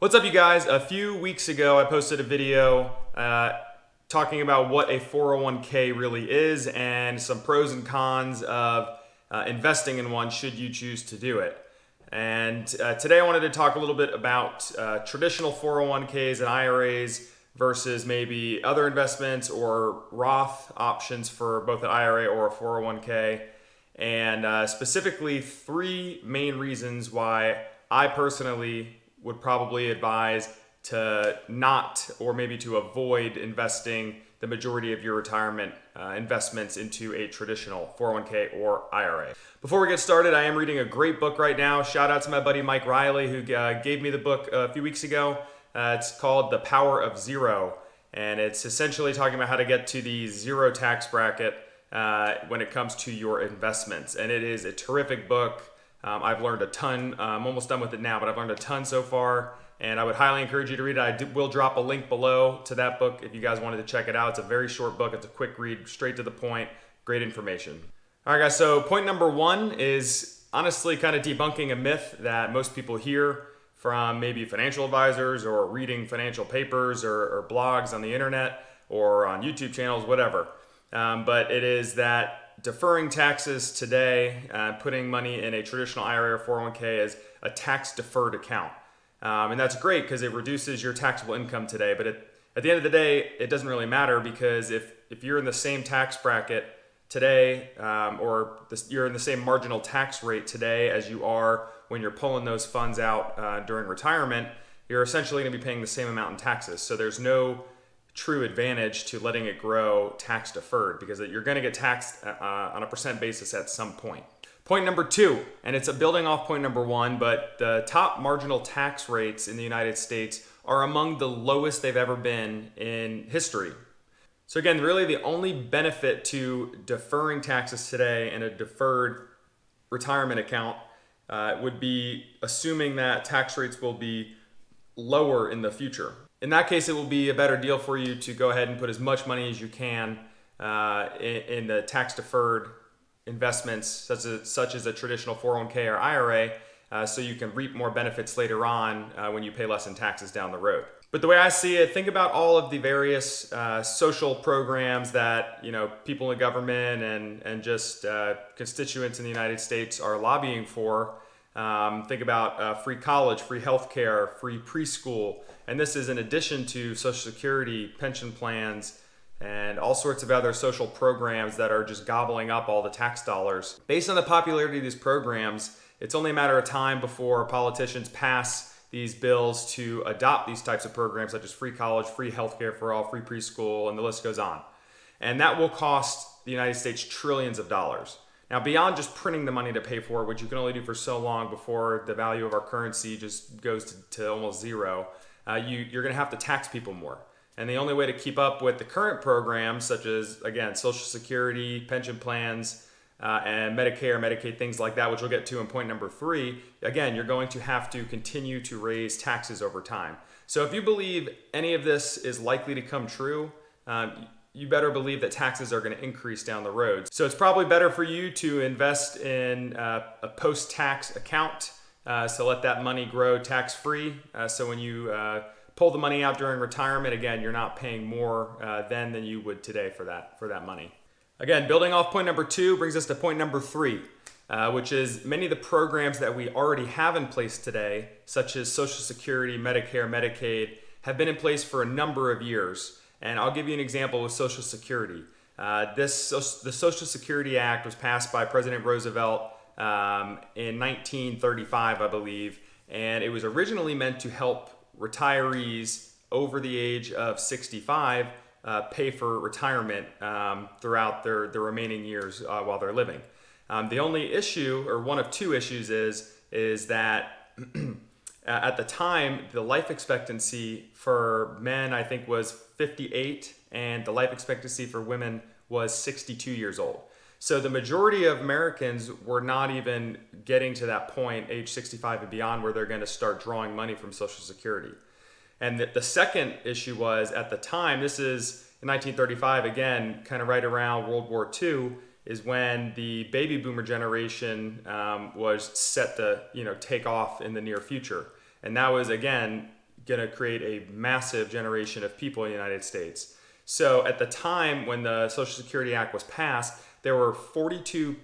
What's up, you guys? A few weeks ago, I posted a video talking about what a 401k really is and some pros and cons of investing in one should you choose to do it. And today I wanted to talk a little bit about traditional 401ks and IRAs versus maybe other investments or Roth options for both an IRA or a 401k. And specifically, three main reasons why I personally would probably advise to not, or maybe to avoid, investing the majority of your retirement investments into a traditional 401k or IRA. Before we get started, I am reading a great book right now. Shout out to my buddy Mike Riley, who gave me the book a few weeks ago. It's called The Power of Zero, and it's essentially talking about how to get to the zero tax bracket when it comes to your investments. And it is a terrific book. I've learned a ton. I'm almost done with it now, but I've learned a ton so far, and I would highly encourage you to read it. I will drop a link below to that book if you guys wanted to check it out. It's a very short book. It's a quick read, straight to the point, great information. All right, guys, so point number one is honestly kind of debunking a myth that most people hear from maybe financial advisors or reading financial papers or blogs on the internet or on YouTube channels, whatever. But it is that deferring taxes today, putting money in a traditional IRA or 401k is a tax deferred account. And that's great because it reduces your taxable income today. But at the end of the day, it doesn't really matter, because if you're in the same tax bracket today, you're in the same marginal tax rate today as you are when you're pulling those funds out during retirement, you're essentially going to be paying the same amount in taxes. So there's no true advantage to letting it grow tax deferred, because you're going to get taxed on a percent basis at some point. Point number two, and it's a building off point number one, but the top marginal tax rates in the United States are among the lowest they've ever been in history. So again, really the only benefit to deferring taxes today in a deferred retirement account would be assuming that tax rates will be lower in the future. In that case, it will be a better deal for you to go ahead and put as much money as you can in the tax-deferred investments, such as a traditional 401k or IRA, so you can reap more benefits later on when you pay less in taxes down the road. But the way I see it, think about all of the various social programs that people in government and just constituents in the United States are lobbying for. Think about free college, free healthcare, free preschool. And this is in addition to Social Security, pension plans, and all sorts of other social programs that are just gobbling up all the tax dollars. Based on the popularity of these programs, it's only a matter of time before politicians pass these bills to adopt these types of programs, such as free college, free healthcare for all, free preschool, and the list goes on. And that will cost the United States trillions of dollars. Now, beyond just printing the money to pay for it, which you can only do for so long before the value of our currency just goes to almost zero, you're going to have to tax people more. And the only way to keep up with the current programs, such as, again, Social Security, pension plans, and Medicare, Medicaid, things like that, which we'll get to in point number three, again, you're going to have to continue to raise taxes over time. So if you believe any of this is likely to come true, you better believe that taxes are going to increase down the road. So it's probably better for you to invest in a post-tax account, so let that money grow tax-free. So when you pull the money out during retirement, again, you're not paying more then than you would today for that money. Again, building off point number two brings us to point number three, which is many of the programs that we already have in place today, such as Social Security, Medicare, Medicaid, have been in place for a number of years. And I'll give you an example with Social Security. The Social Security Act was passed by President Roosevelt in 1935, I believe, and it was originally meant to help retirees over the age of 65 pay for retirement throughout their remaining years while they're living. The only issue, or one of two issues, is that at the time, the life expectancy for men, I think, was 58, and the life expectancy for women was 62 years old. So the majority of Americans were not even getting to that point, age 65 and beyond, where they're going to start drawing money from Social Security. And the second issue was, at the time, this is in 1935, again, kind of right around World War II, is when the baby boomer generation was set to take off in the near future. And that was, again, going to create a massive generation of people in the United States. So at the time when the Social Security Act was passed, there were 42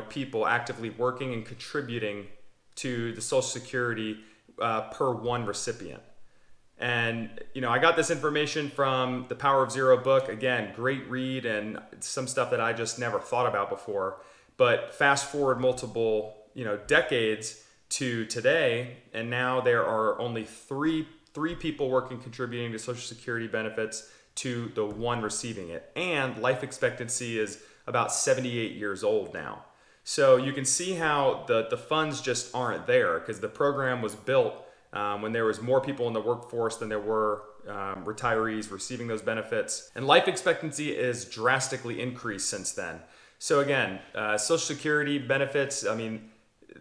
people actively working and contributing to the Social Security per one recipient. And I got this information from the Power of Zero book. Again, great read and some stuff that I just never thought about before. But fast forward multiple decades to today, and now there are only three people working contributing to Social Security benefits to the one receiving it. And life expectancy is about 78 years old now. So you can see how the funds just aren't there, because the program was built when there was more people in the workforce than there were retirees receiving those benefits. And life expectancy is drastically increased since then. So again, Social Security benefits,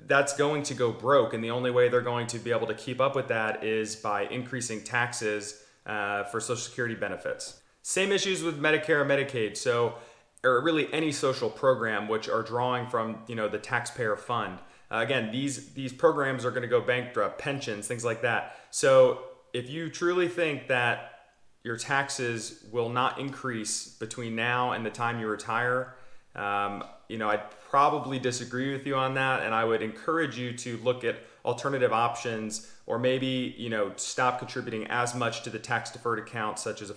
that's going to go broke. And the only way they're going to be able to keep up with that is by increasing taxes for Social Security benefits. Same issues with Medicare and Medicaid. So, or really any social program which are drawing from the taxpayer fund. Again, these programs are going to go bankrupt, pensions, things like that. So if you truly think that your taxes will not increase between now and the time you retire, I'd probably disagree with you on that, and I would encourage you to look at alternative options, or maybe stop contributing as much to the tax deferred account, such as a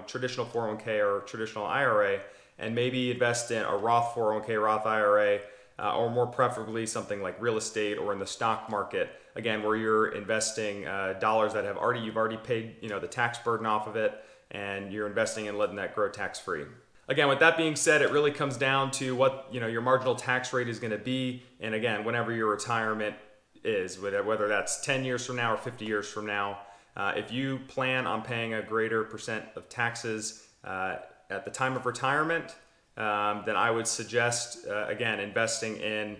traditional 401k or traditional IRA, and maybe invest in a Roth 401k, Roth IRA, or more preferably something like real estate or in the stock market. Again, where you're investing dollars that you've already paid the tax burden off of it, and you're investing and letting that grow tax free. Again, with that being said, it really comes down to what your marginal tax rate is going to be, and again, whenever your retirement is, whether that's 10 years from now or 50 years from now. If you plan on paying a greater percent of taxes at the time of retirement, then I would suggest, again, investing in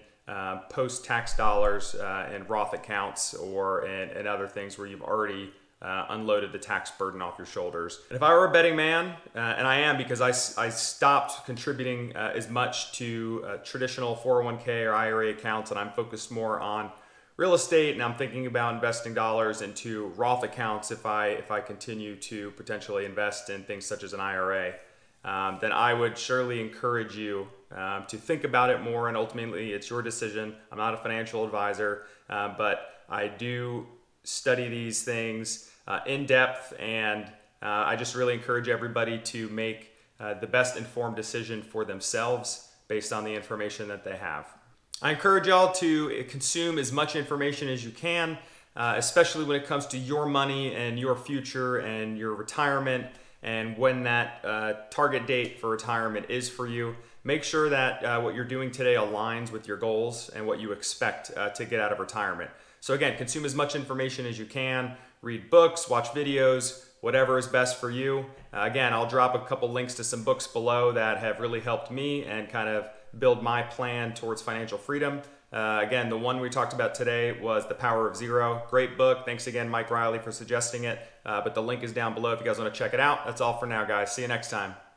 post-tax dollars in Roth accounts or in other things where you've already unloaded the tax burden off your shoulders. And if I were a betting man, and I am, because I stopped contributing as much to traditional 401k or IRA accounts, and I'm focused more on real estate, and I'm thinking about investing dollars into Roth accounts if I continue to potentially invest in things such as an IRA, then I would surely encourage you to think about it more, and ultimately it's your decision. I'm not a financial advisor, but I do study these things in depth, and I just really encourage everybody to make the best informed decision for themselves based on the information that they have. I encourage y'all to consume as much information as you can, especially when it comes to your money and your future and your retirement, and when that target date for retirement is for you. Make sure that what you're doing today aligns with your goals and what you expect to get out of retirement. So again, consume as much information as you can, read books, watch videos, whatever is best for you. Again, I'll drop a couple links to some books below that have really helped me and kind of build my plan towards financial freedom. Again, the one we talked about today was The Power of Zero. Great book. Thanks again, Mike Riley, for suggesting it. But the link is down below if you guys want to check it out. That's all for now, guys. See you next time.